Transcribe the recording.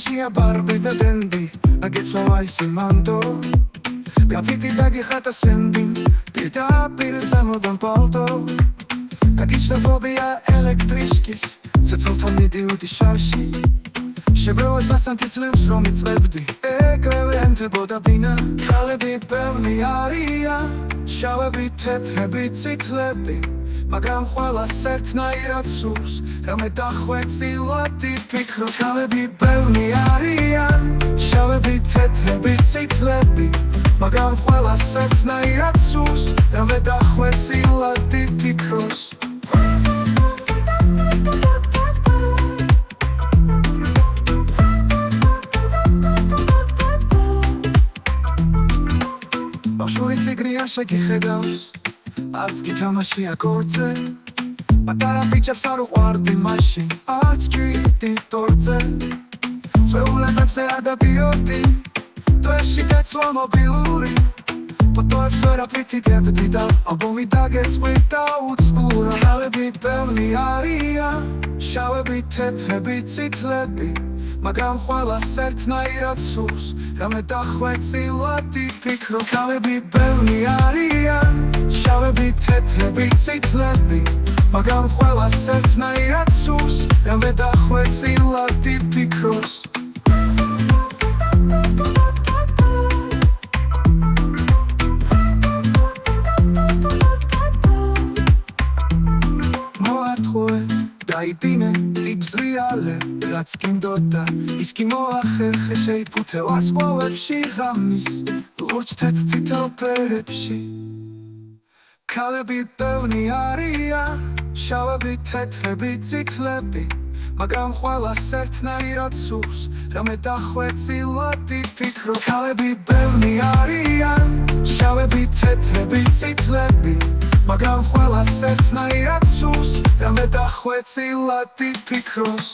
თამაშია ბარბი და დენდი აგეცვა ისიმანდო გაფიტი დაგიხატა სენდი პირდაპირ სამოდან პალტო გაგიჩნდა ფობია ელექტრიშკის ცეცხლთან მიდიოდი შარში შებრევა სასანთი ძლევს რომ იწლებდი ეგრევე ენთებოდა ბინა ქალები ბევრი არიან შავები თეთრები წითლები მაგრამ ყველას ერთნაირად სურს რამე დახვეწილადი ფიქრო ქალები ბევრი არიან შავები თეთრები წითლები მაგრამ ყველას ერთნაირად სურს რამე დახვეწილადი ფიქროს ბავშვი ციგნია შეგიხედავს არც კი თამაშია ქორწე პატარა ბიჭებს არ უყვარდი მაშინ არც ჭირდი თორწე წვეულებებზე ადადიოდი დღეში დეცვა მობილური ფოტოებს ვერაფრით იგებდი და ალბომი დაგეწყვიტა უცბურა ქალები ბევრი არიან შავები თეთრები წითლები მაგრამ ყველას ერთნაირად სურს რამე დახვეწილადი ფიქრო ქალები ბევრი არიან შავები თეთრები წითლები მაგრამ ყველას ერთნაირად სურს რამე დახვეწილადი ფიქროს დაიბინე იბზრიალე რაც გინდოდა ის კი მოახერხე შეიფუთე ვარსკვლავებში ღამის ლურჯ თეთრ წითელ ფერებში ქალები ბევრი არიან შავები თეთრები წითლები მაგრამ ყველას ერთნაირად სურს რამე დახვეწილადი ფიქრო ქალები ბევრი არიან შავები თეთრები წითლები მაგრამ ყველას ერთნაირად სურს რამე დახვეწილადი ფიქროს